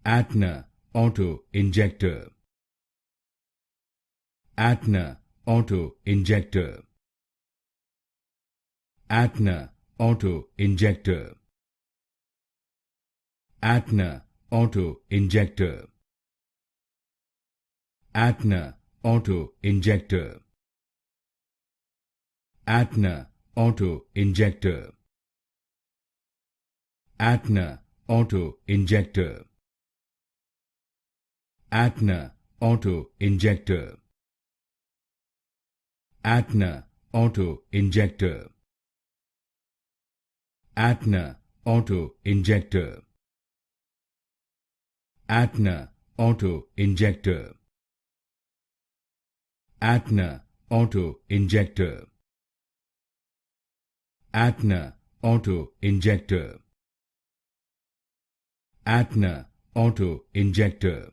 ATNAA Auto Injector. ATNAA Auto Injector. ATNAA Auto Injector. ATNAA Auto Injector. ATNAA Auto Injector. ATNAA Auto Injector. ATNAA Auto Injector. ATNAA Auto Injector. ATNAA Auto Injector. ATNAA Auto Injector. ATNAA Auto Injector. ATNAA Auto Injector. ATNAA Auto Injector. ATNAA Auto Injector.